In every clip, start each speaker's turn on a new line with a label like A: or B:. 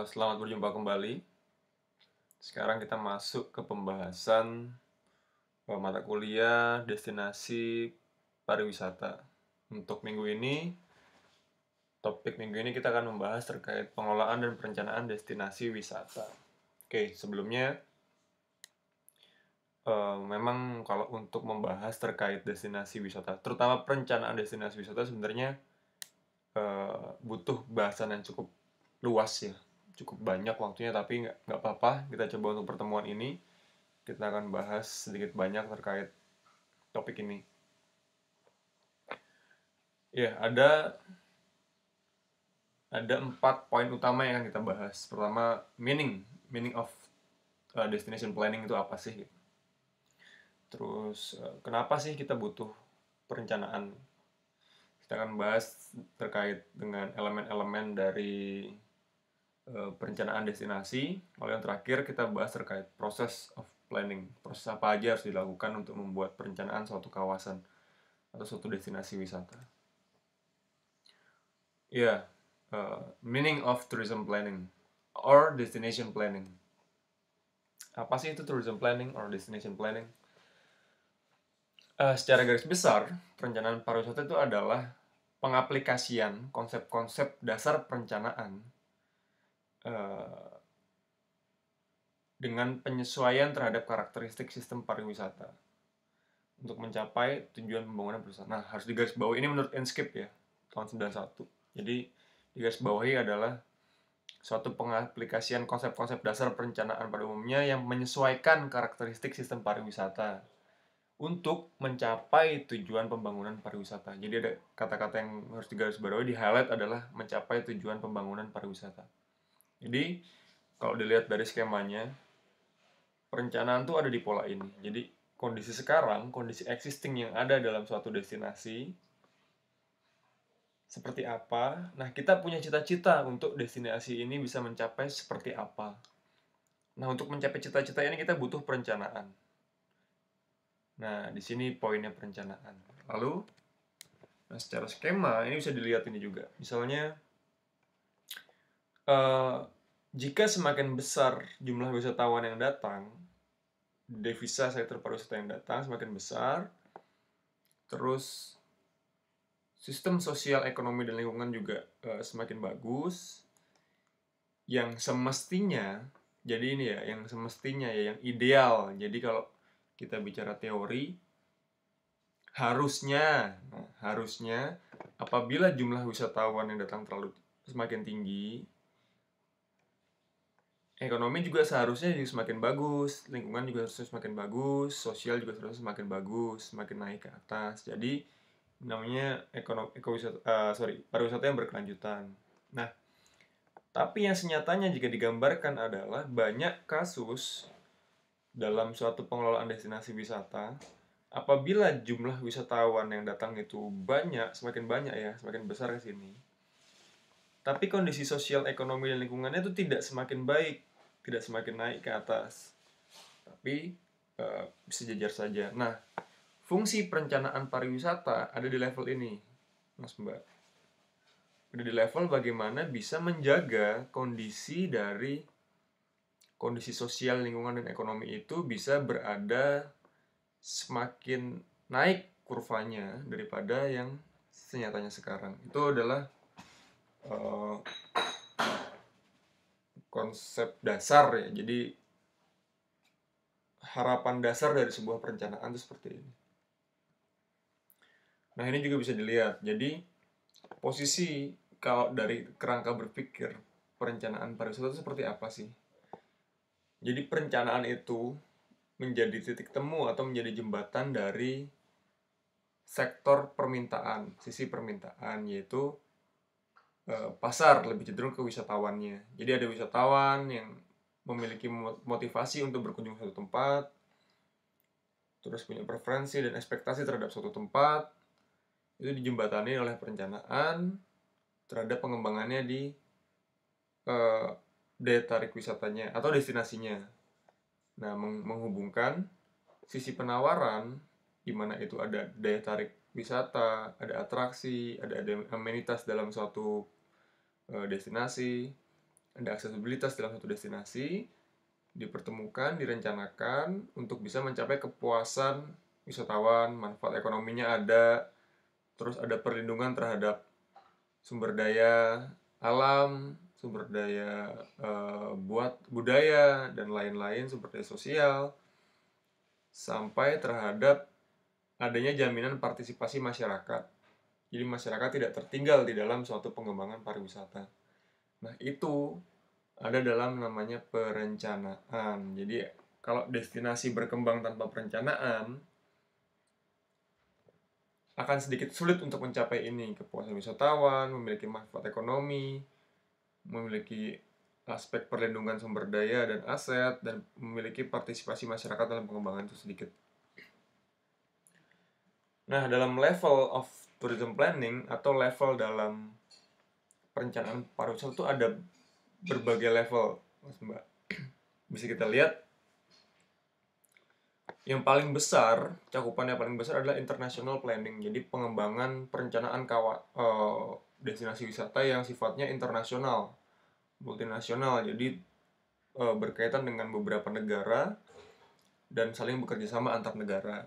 A: Selamat berjumpa kembali. Sekarang kita masuk ke pembahasan mata kuliah destinasi pariwisata. Untuk minggu ini, topik minggu ini kita akan membahas terkait pengelolaan dan perencanaan destinasi wisata. Oke, sebelumnya memang kalau untuk membahas terkait destinasi wisata, terutama perencanaan destinasi wisata sebenarnya butuh bahasan yang cukup luas ya, cukup banyak waktunya, tapi nggak apa-apa. Kita coba untuk pertemuan ini kita akan bahas sedikit banyak terkait topik ini. Ya, ada 4 poin utama yang akan kita bahas. Pertama, meaning of destination planning itu apa sih? Terus kenapa sih kita butuh perencanaan? Kita akan bahas terkait dengan elemen-elemen dari perencanaan destinasi. Lalu yang terakhir kita bahas terkait proses of planning. Proses apa aja harus dilakukan untuk membuat perencanaan suatu kawasan atau suatu destinasi wisata. Ya, meaning of tourism planning or destination planning. Apa sih itu tourism planning or destination planning? Secara garis besar, perencanaan pariwisata itu adalah pengaplikasian konsep-konsep dasar perencanaan dengan penyesuaian terhadap karakteristik sistem pariwisata untuk mencapai tujuan pembangunan perusahaan. Nah, harus digarisbawahi ini menurut Enscape ya, tahun 91. Jadi, digarisbawahi adalah suatu pengaplikasian konsep-konsep dasar perencanaan pada umumnya yang menyesuaikan karakteristik sistem pariwisata untuk mencapai tujuan pembangunan pariwisata. Jadi ada kata-kata yang harus digarisbawahi, di-highlight adalah mencapai tujuan pembangunan pariwisata. Jadi, kalau dilihat dari skemanya, perencanaan tuh ada di pola ini. Jadi, kondisi sekarang, kondisi existing yang ada dalam suatu destinasi seperti apa. Nah, kita punya cita-cita untuk destinasi ini bisa mencapai seperti apa. Nah, untuk mencapai cita-cita ini kita butuh perencanaan. Nah, di sini poinnya perencanaan. Lalu, nah secara skema ini bisa dilihat ini juga. Misalnya, jika semakin besar jumlah wisatawan yang datang, devisa sektor pariwisata yang datang semakin besar, terus sistem sosial, ekonomi, dan lingkungan juga semakin bagus, yang semestinya, jadi ini ya, yang semestinya ya, yang ideal. Jadi kalau kita bicara teori, harusnya apabila jumlah wisatawan yang datang terlalu semakin tinggi, ekonomi juga seharusnya semakin bagus, lingkungan juga harusnya semakin bagus, sosial juga harusnya semakin bagus, semakin naik ke atas. Jadi namanya pariwisata yang berkelanjutan. Nah, tapi yang senyatanya jika digambarkan adalah banyak kasus dalam suatu pengelolaan destinasi wisata, apabila jumlah wisatawan yang datang itu semakin banyak ya, semakin besar ke sini, tapi kondisi sosial, ekonomi, dan lingkungannya itu tidak semakin baik, tidak semakin naik ke atas, tapi sejajar saja. Nah, fungsi perencanaan pariwisata ada di level ini, Mas Mbak. Ada di level bagaimana bisa menjaga kondisi sosial, lingkungan, dan ekonomi itu bisa berada semakin naik kurvanya daripada yang senyatanya sekarang. Itu adalah konsep dasar ya. Jadi harapan dasar dari sebuah perencanaan itu seperti ini. Nah, ini juga bisa dilihat. Jadi posisi kalau dari kerangka berpikir perencanaan pariwisata itu seperti apa sih? Jadi perencanaan itu menjadi titik temu atau menjadi jembatan dari sektor permintaan, sisi permintaan, yaitu pasar, lebih cenderung ke wisatawannya. Jadi ada wisatawan yang memiliki motivasi untuk berkunjung ke suatu tempat, terus punya preferensi dan ekspektasi terhadap suatu tempat, itu dijembatani oleh perencanaan terhadap pengembangannya di daya tarik wisatanya atau destinasinya. Nah, menghubungkan sisi penawaran, di mana itu ada daya tarik wisata, ada atraksi, ada amenitas dalam suatu destinasi, ada aksesibilitas dalam satu destinasi, dipertemukan, direncanakan untuk bisa mencapai kepuasan wisatawan, manfaat ekonominya ada, terus ada perlindungan terhadap sumber daya alam, sumber daya buat budaya dan lain-lain, sumber daya sosial, sampai terhadap adanya jaminan partisipasi masyarakat. Jadi masyarakat tidak tertinggal di dalam suatu pengembangan pariwisata. Nah, itu ada dalam namanya perencanaan. Jadi kalau destinasi berkembang tanpa perencanaan akan sedikit sulit untuk mencapai ini, kepuasan wisatawan, memiliki manfaat ekonomi, memiliki aspek perlindungan sumber daya dan aset, dan memiliki partisipasi masyarakat dalam pengembangan itu sedikit. Nah, dalam level of tourism planning atau level dalam perencanaan pariwisata itu ada berbagai level, Mas Mbak. Bisa kita lihat yang paling besar, cakupan yang paling besar adalah international planning. Jadi pengembangan perencanaan destinasi wisata yang sifatnya internasional, multinasional. Jadi berkaitan dengan beberapa negara dan saling bekerja sama antar negara.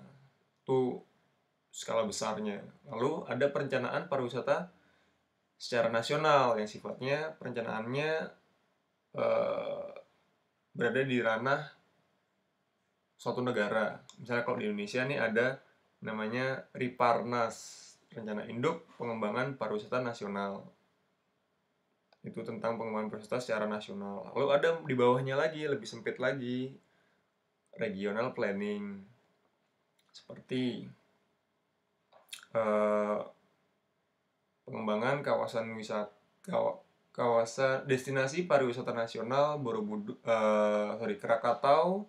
A: Itu skala besarnya. Lalu ada perencanaan pariwisata secara nasional yang sifatnya perencanaannya berada di ranah suatu negara. Misalnya kalau di Indonesia nih ada namanya Riparnas, Rencana Induk Pengembangan Pariwisata Nasional. Itu tentang pengembangan pariwisata secara nasional. Lalu ada di bawahnya lagi, lebih sempit lagi, regional planning. Seperti pengembangan kawasan kawasan destinasi pariwisata nasional Borobudur, Krakatau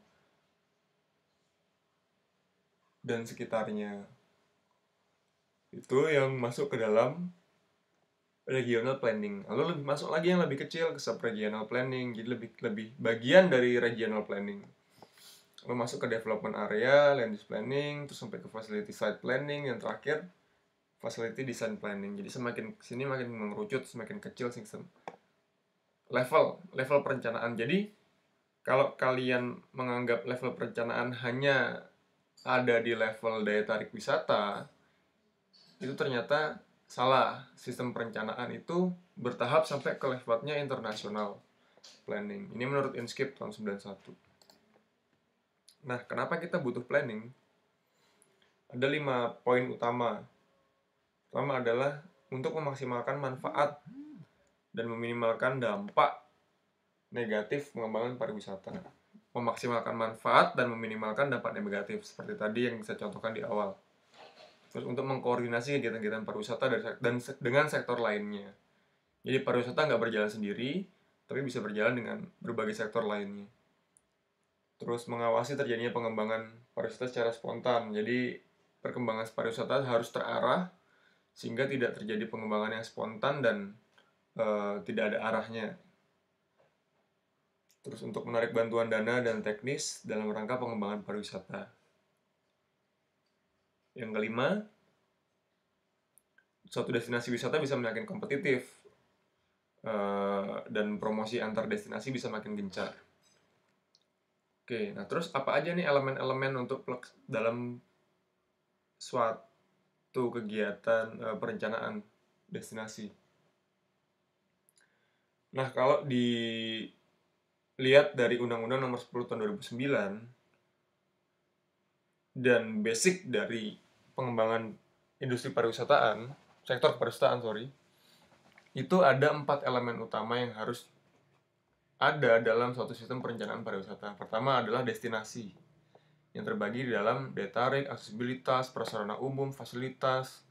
A: dan sekitarnya. Itu yang masuk ke dalam regional planning. Lalu lebih masuk lagi yang lebih kecil ke sub-regional planning. Jadi lebih bagian dari regional planning. Lalu masuk ke development area, land use planning, terus sampai ke facility site planning, yang terakhir facility design planning. Jadi semakin sini makin mengerucut, semakin kecil sistem level perencanaan. Jadi kalau kalian menganggap level perencanaan hanya ada di level daya tarik wisata, itu ternyata salah. Sistem perencanaan itu bertahap sampai ke levelnya internasional planning. Ini menurut Inskip tahun 91. Nah, kenapa kita butuh planning? Ada 5 poin utama. Pertama adalah untuk memaksimalkan manfaat dan meminimalkan dampak negatif pengembangan pariwisata. Memaksimalkan manfaat dan meminimalkan dampak negatif, seperti tadi yang saya contohkan di awal. Terus untuk mengkoordinasi kegiatan-kegiatan pariwisata dengan sektor lainnya. Jadi pariwisata nggak berjalan sendiri, tapi bisa berjalan dengan berbagai sektor lainnya. Terus mengawasi terjadinya pengembangan pariwisata secara spontan. Jadi perkembangan pariwisata harus terarah sehingga tidak terjadi pengembangan yang spontan dan tidak ada arahnya. Terus untuk menarik bantuan dana dan teknis dalam rangka pengembangan pariwisata. Yang kelima, suatu destinasi wisata bisa makin kompetitif dan promosi antar destinasi bisa makin gencar. Oke, nah terus apa aja nih elemen-elemen untuk dalam suatu kegiatan perencanaan destinasi? Nah, kalau dilihat dari Undang-Undang Nomor 10 Tahun 2009 dan basic dari pengembangan industri pariwisataan, sektor pariwisataan, itu ada 4 elemen utama yang harus ada dalam suatu sistem perencanaan pariwisata. Pertama adalah destinasi, yang terbagi di dalam daya tarik, aksesibilitas, prasarana umum, fasilitas,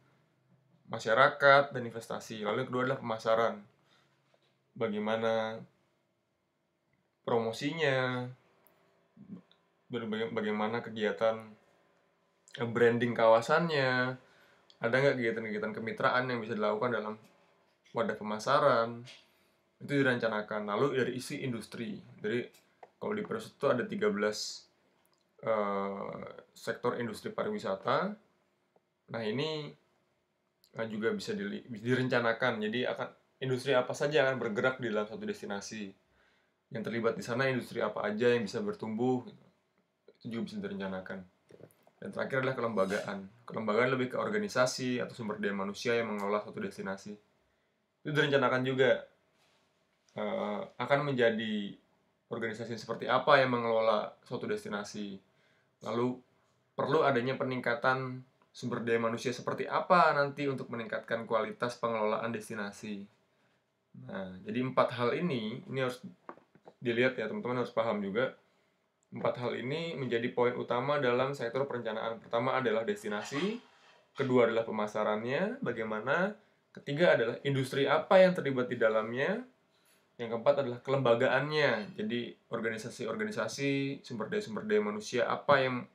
A: masyarakat, dan investasi. Lalu yang kedua adalah pemasaran. Bagaimana promosinya, bagaimana kegiatan branding kawasannya, ada nggak kegiatan-kegiatan kemitraan yang bisa dilakukan dalam wadah pemasaran, itu direncanakan. Lalu dari isi industri, jadi kalau di pariwisata itu ada 13 sektor industri pariwisata. Nah, ini juga bisa direncanakan. Jadi industri apa saja yang akan bergerak di dalam suatu destinasi. Yang terlibat di sana industri apa aja yang bisa bertumbuh, gitu. Itu juga bisa direncanakan. Dan terakhir adalah kelembagaan. Kelembagaan lebih ke organisasi atau sumber daya manusia yang mengelola suatu destinasi. Itu direncanakan juga akan menjadi organisasi seperti apa yang mengelola suatu destinasi. Lalu perlu adanya peningkatan sumber daya manusia seperti apa nanti untuk meningkatkan kualitas pengelolaan destinasi. Nah, jadi 4 hal ini harus dilihat ya, teman-teman harus paham juga. 4 hal ini menjadi poin utama dalam sektor perencanaan. Pertama adalah destinasi, kedua adalah pemasarannya, bagaimana, ketiga adalah industri apa yang terlibat di dalamnya, yang keempat adalah kelembagaannya. Jadi organisasi-organisasi, sumber daya manusia apa yang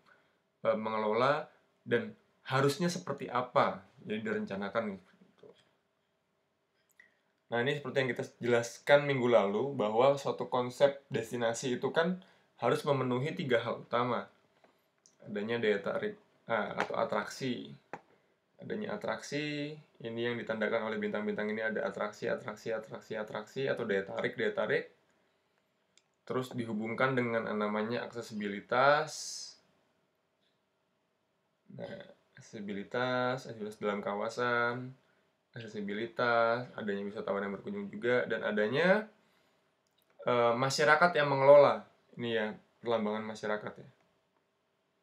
A: mengelola dan harusnya seperti apa. Jadi direncanakan gitu. Nah, ini seperti yang kita jelaskan minggu lalu bahwa suatu konsep destinasi itu kan harus memenuhi 3 hal utama. Adanya daya tarik atau atraksi. Adanya atraksi, ini yang ditandakan oleh bintang-bintang ini ada atraksi atau daya tarik. Terus dihubungkan dengan namanya aksesibilitas. Nah, aksesibilitas dalam kawasan, aksesibilitas, adanya wisatawan yang berkunjung juga, dan adanya masyarakat yang mengelola. Ini ya, perlambangan masyarakat ya.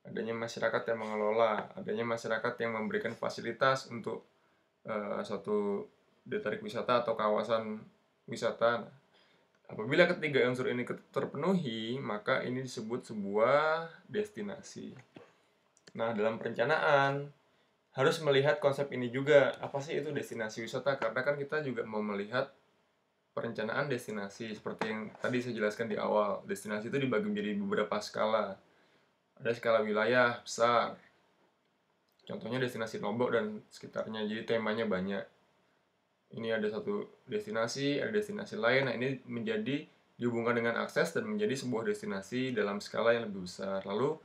A: Adanya masyarakat yang mengelola, adanya masyarakat yang memberikan fasilitas untuk suatu daya tarik wisata atau kawasan wisata. Apabila ketiga unsur ini terpenuhi, maka ini disebut sebuah destinasi. Nah, dalam perencanaan harus melihat konsep ini juga. Apa sih itu destinasi wisata? Karena kan kita juga mau melihat perencanaan destinasi seperti yang tadi saya jelaskan di awal. Destinasi itu dibagi menjadi beberapa skala. Ada skala wilayah besar. Contohnya destinasi Lombok dan sekitarnya. Jadi temanya banyak. Ini ada satu destinasi, ada destinasi lain. Nah, ini menjadi dihubungkan dengan akses dan menjadi sebuah destinasi dalam skala yang lebih besar. Lalu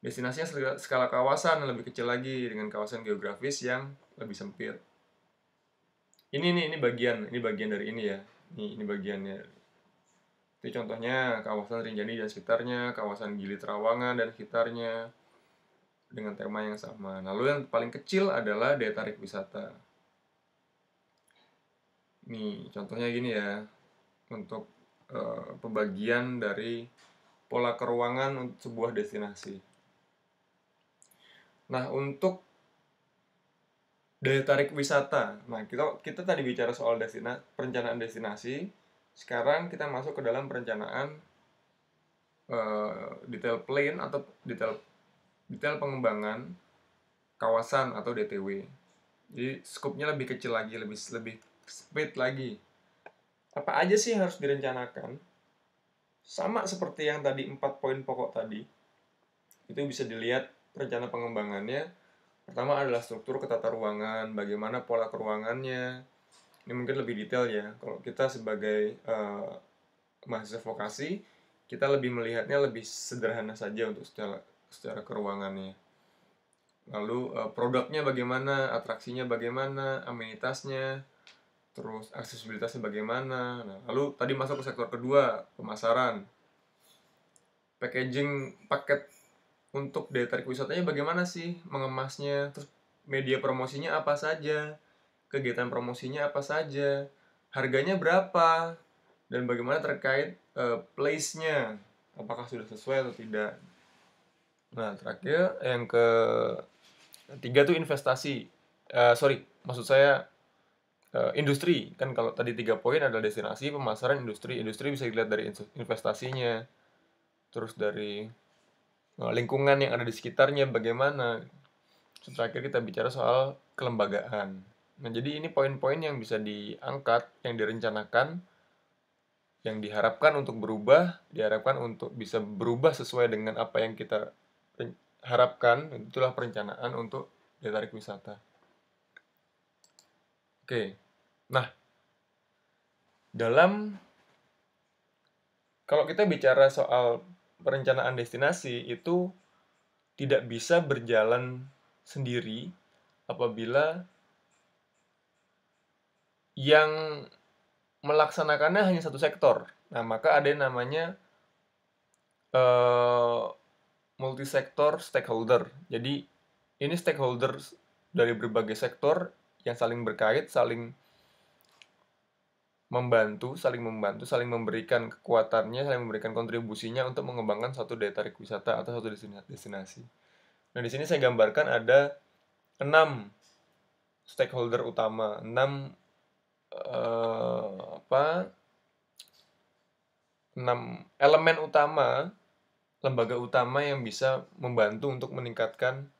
A: destinasinya skala kawasan yang lebih kecil lagi dengan kawasan geografis yang lebih sempit. Ini bagian dari ini ya. Ini bagiannya. Itu contohnya kawasan Rinjani dan sekitarnya, kawasan Gili Trawangan dan sekitarnya dengan tema yang sama. Lalu yang paling kecil adalah daya tarik wisata. Nih, contohnya gini ya. Untuk pembagian dari pola keruangan untuk sebuah destinasi. Nah, untuk daya tarik wisata. Nah, kita tadi bicara soal perencanaan destinasi. Sekarang kita masuk ke dalam perencanaan detail plan atau detail pengembangan kawasan atau DTW. Jadi skupnya lebih kecil lagi, lebih sempit lagi. Apa aja sih harus direncanakan? Sama seperti yang tadi 4 poin pokok tadi. Itu bisa dilihat rencana pengembangannya. Pertama adalah struktur ketata ruangan, bagaimana pola keruangannya. Ini mungkin lebih detail ya. Kalau kita sebagai mahasiswa vokasi, kita lebih melihatnya lebih sederhana saja untuk secara keruangannya. Lalu produknya bagaimana, atraksinya bagaimana, amenitasnya, terus aksesibilitasnya bagaimana. Nah, lalu tadi masuk ke sektor kedua, pemasaran. Paket untuk daya tarik wisatanya bagaimana sih mengemasnya, terus media promosinya apa saja, kegiatan promosinya apa saja, harganya berapa, dan bagaimana terkait place-nya, apakah sudah sesuai atau tidak. Nah, terakhir yang ketiga tuh investasi. Maksud saya industri. Kan kalau tadi 3 poin adalah destinasi, pemasaran, industri. Industri bisa dilihat dari investasinya, terus dari lingkungan yang ada di sekitarnya bagaimana. Terakhir kita bicara soal kelembagaan. Nah, jadi ini poin-poin yang bisa diangkat, yang direncanakan, yang diharapkan untuk bisa berubah sesuai dengan apa yang kita harapkan. Itulah perencanaan untuk daya tarik wisata. Oke. Nah, kalau kita bicara soal perencanaan destinasi itu tidak bisa berjalan sendiri apabila yang melaksanakannya hanya satu sektor. Nah, maka ada yang namanya eh, multi-sektor stakeholder. Jadi, ini stakeholder dari berbagai sektor yang saling berkait, saling membantu, saling memberikan kekuatannya, saling memberikan kontribusinya untuk mengembangkan suatu daya tarik wisata atau suatu destinasi. Nah, di sini saya gambarkan ada 6 stakeholder utama, 6 apa? 6 elemen utama, lembaga utama yang bisa membantu untuk meningkatkan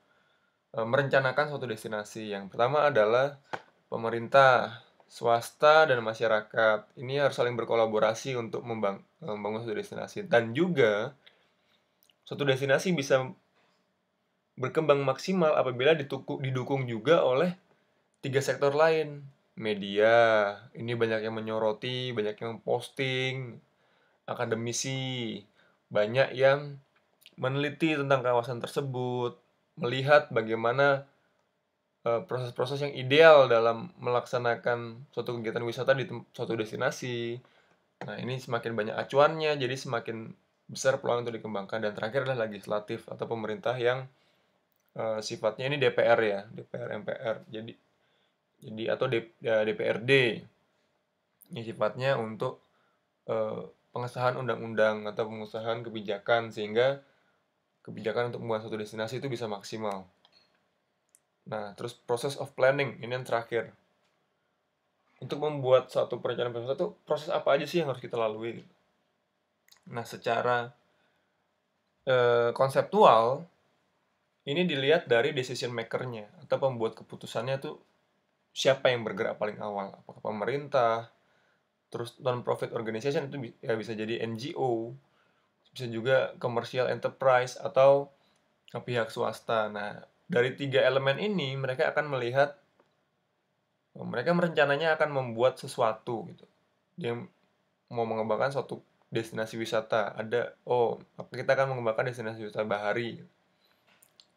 A: merencanakan suatu destinasi. Yang pertama adalah pemerintah, swasta, dan masyarakat. Ini harus saling berkolaborasi untuk membangun suatu destinasi. Dan juga, suatu destinasi bisa berkembang maksimal apabila didukung juga oleh 3 sektor lain. Media, ini banyak yang menyoroti, banyak yang posting, akademisi, banyak yang meneliti tentang kawasan tersebut, melihat bagaimana proses-proses yang ideal dalam melaksanakan suatu kegiatan wisata di suatu destinasi. Nah, ini semakin banyak acuannya, jadi semakin besar peluang untuk dikembangkan. Dan terakhir adalah legislatif atau pemerintah yang sifatnya ini DPR ya, DPR MPR. Jadi atau DPRD. Ini sifatnya untuk pengesahan undang-undang atau pengesahan kebijakan sehingga kebijakan untuk membuat suatu destinasi itu bisa maksimal. Nah, terus proses of planning ini yang terakhir. Untuk membuat satu perencanaan wisata itu proses apa aja sih yang harus kita lalui? Nah, secara konseptual ini dilihat dari decision maker-nya atau pembuat keputusannya tuh siapa yang bergerak paling awal? Apakah pemerintah, terus non-profit organization itu ya bisa jadi NGO, bisa juga commercial enterprise atau pihak swasta. Nah, dari 3 elemen ini mereka akan melihat mereka rencananya akan membuat sesuatu gitu. Dia mau mengembangkan suatu destinasi wisata. Kita akan mengembangkan destinasi wisata bahari.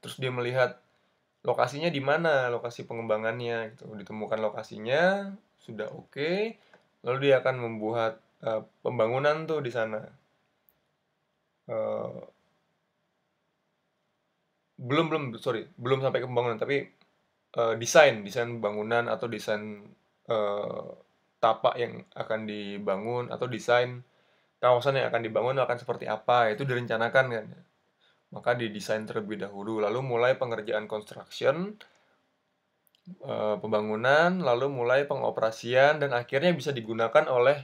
A: Terus dia melihat lokasinya di mana, lokasi pengembangannya gitu. Ditemukan lokasinya, sudah oke. Lalu dia akan membuat pembangunan tuh di sana. Eh, belum sampai ke pembangunan, tapi desain bangunan atau desain eh, tapak yang akan dibangun atau desain kawasan yang akan dibangun akan seperti apa, itu direncanakan kan. Maka didesain terlebih dahulu, lalu mulai pengerjaan construction, pembangunan, lalu mulai pengoperasian, dan akhirnya bisa digunakan oleh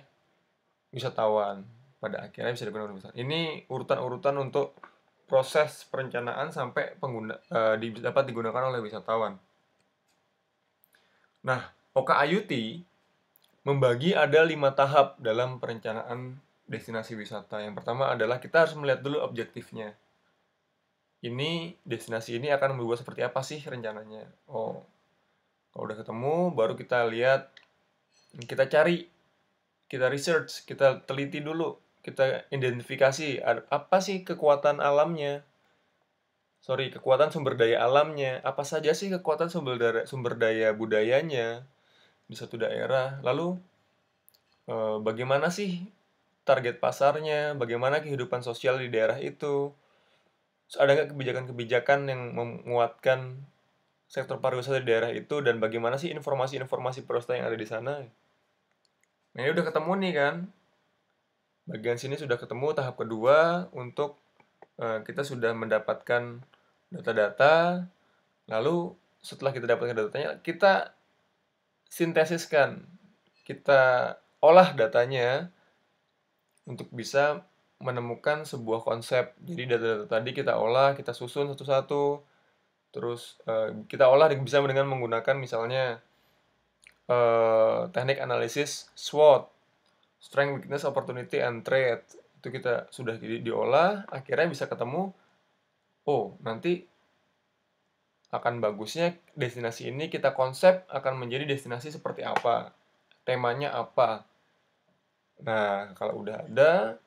A: wisatawan. Pada akhirnya bisa digunakan oleh wisatawan. Ini urutan-urutan untuk proses perencanaan sampai dapat digunakan oleh wisatawan. Nah, OKAYUT membagi ada 5 tahap dalam perencanaan destinasi wisata. Yang pertama adalah kita harus melihat dulu objektifnya. Ini destinasi ini akan berubah seperti apa sih rencananya? Oh, kalau udah ketemu, baru kita lihat, kita cari, kita research, kita teliti dulu, kita identifikasi apa sih kekuatan alamnya. Kekuatan sumber daya alamnya. Apa saja sih kekuatan sumber daya budayanya di suatu daerah? Lalu bagaimana sih target pasarnya? Bagaimana kehidupan sosial di daerah itu? Terus ada nggak kebijakan-kebijakan yang menguatkan sektor pariwisata di daerah itu, dan bagaimana sih informasi-informasi pariwisata yang ada di sana? Nah, ini udah ketemu nih kan. Bagian sini sudah ketemu tahap kedua untuk kita sudah mendapatkan data-data. Lalu setelah kita dapatkan datanya, kita sintesiskan, kita olah datanya untuk bisa menemukan sebuah konsep. Jadi data-data tadi kita olah, kita susun satu-satu, terus kita olah bisa dengan menggunakan misalnya teknik analisis SWOT, Strength, Weakness, Opportunity, and Threat. Itu kita sudah diolah, akhirnya bisa ketemu, nanti akan bagusnya destinasi ini kita konsep akan menjadi destinasi seperti apa, temanya apa. Nah, kalau udah ada,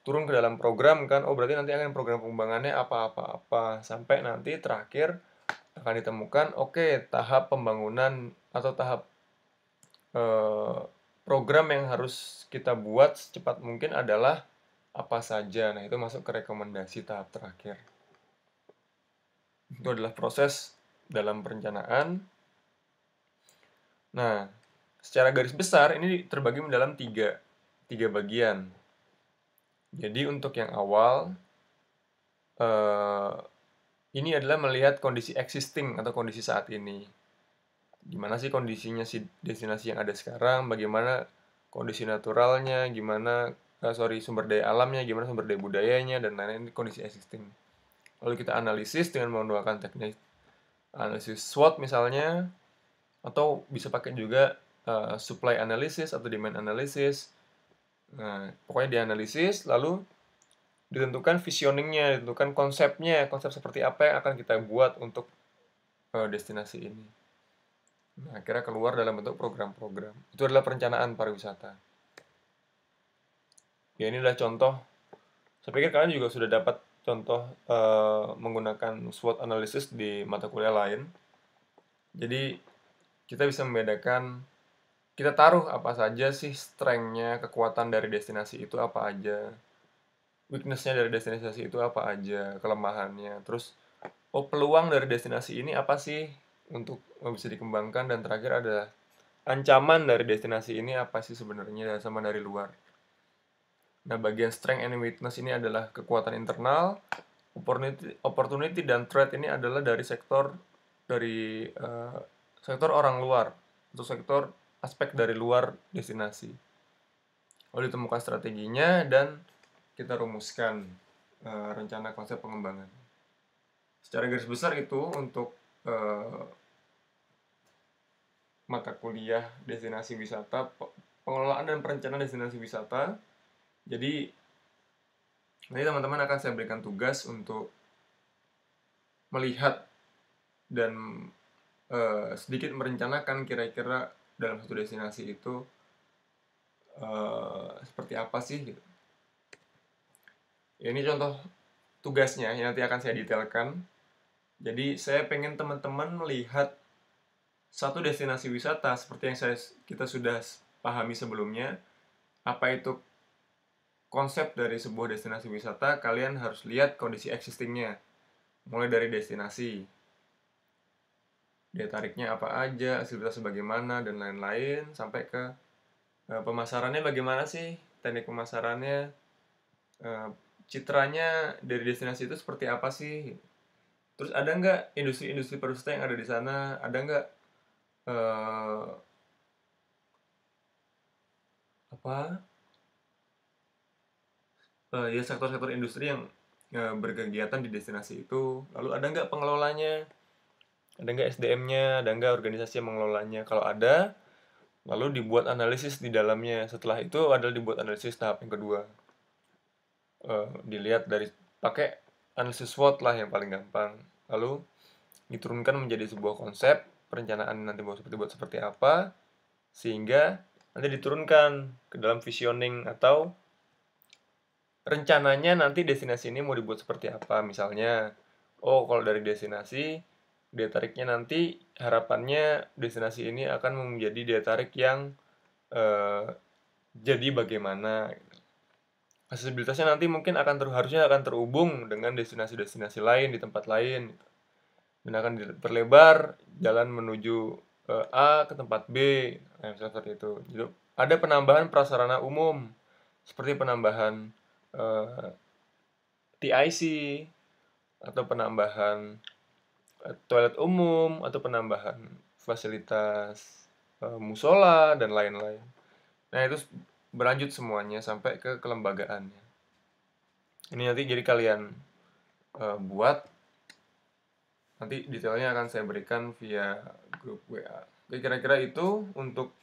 A: turun ke dalam program kan, berarti nanti akan program pengembangannya apa, sampai nanti terakhir akan ditemukan, tahap pembangunan atau tahap program yang harus kita buat secepat mungkin adalah apa saja. Nah, itu masuk ke rekomendasi tahap terakhir. Itu adalah proses dalam perencanaan. Nah, secara garis besar ini terbagi dalam tiga bagian. Jadi untuk yang awal, ini adalah melihat kondisi existing atau kondisi saat ini. Gimana sih kondisinya si destinasi yang ada sekarang, bagaimana kondisi naturalnya, gimana sumber daya alamnya, gimana sumber daya budayanya, dan lain-lain, kondisi existing. Lalu kita analisis dengan menggunakan teknik analisis SWOT misalnya, atau bisa pakai juga supply analysis atau demand analysis. Nah, pokoknya dianalisis, lalu ditentukan visioningnya, ditentukan konsepnya, konsep seperti apa yang akan kita buat untuk destinasi ini. Nah, akhirnya keluar dalam bentuk program-program. Itu adalah perencanaan pariwisata. Ya, ini adalah contoh. Saya pikir kalian juga sudah dapat contoh menggunakan SWOT analysis di mata kuliah lain. Jadi, kita bisa membedakan, kita taruh apa saja sih strength-nya, kekuatan dari destinasi itu apa aja. Weakness-nya dari destinasi itu apa aja, kelemahannya. Terus, peluang dari destinasi ini apa sih untuk bisa dikembangkan, dan terakhir ada ancaman dari destinasi ini apa sih sebenarnya sama dari luar. Nah, bagian strength and weakness ini adalah kekuatan internal, opportunity dan threat ini adalah dari sektor orang luar atau sektor aspek dari luar destinasi. Lalu ditemukan strateginya dan kita rumuskan rencana konsep pengembangan. Secara garis besar itu untuk mata kuliah destinasi wisata, pengelolaan dan perencanaan destinasi wisata. Jadi nanti teman-teman akan saya berikan tugas untuk melihat dan sedikit merencanakan kira-kira dalam satu destinasi itu seperti apa sih gitu. Ya, ini contoh tugasnya yang nanti akan saya detailkan. Jadi saya pengen teman-teman melihat satu destinasi wisata seperti yang kita sudah pahami sebelumnya. Apa itu konsep dari sebuah destinasi wisata? Kalian harus lihat kondisi existingnya, mulai dari destinasi, daya tariknya apa aja, fasilitas bagaimana, dan lain-lain, sampai ke pemasarannya bagaimana sih, teknik pemasarannya, citranya dari destinasi itu seperti apa sih. Terus ada nggak industri-industri pariwisata yang ada di sana, ada nggak ya sektor-sektor industri yang berkegiatan di destinasi itu. Lalu ada nggak pengelolanya, ada nggak SDM-nya, ada nggak organisasi yang mengelolanya. Kalau ada, lalu dibuat analisis di dalamnya. Setelah itu adalah dibuat analisis tahap yang kedua. Dilihat dari pakai analisis SWOT lah yang paling gampang. Lalu diturunkan menjadi sebuah konsep perencanaan nanti buat seperti apa, sehingga nanti diturunkan ke dalam visioning atau rencananya nanti destinasi ini mau dibuat seperti apa. Misalnya, kalau dari destinasi, daya tariknya nanti harapannya destinasi ini akan menjadi daya tarik yang jadi bagaimana. Aksesibilitasnya nanti mungkin harusnya akan terhubung dengan destinasi-destinasi lain di tempat lain. Dan akan diperlebar jalan menuju A ke tempat B. Nah, seperti itu. Jadi, ada penambahan prasarana umum, seperti penambahan TIC, atau penambahan toilet umum, atau penambahan fasilitas musola, dan lain-lain. Nah, itu berlanjut semuanya sampai ke kelembagaannya. Ini nanti jadi kalian buat, nanti detailnya akan saya berikan via grup WA. Oke, kira-kira itu untuk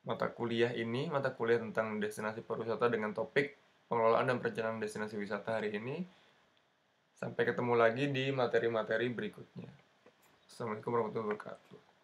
A: mata kuliah tentang destinasi pariwisata dengan topik pengelolaan dan perencanaan destinasi wisata hari ini. Sampai ketemu lagi di materi-materi berikutnya. Assalamualaikum warahmatullahi wabarakatuh.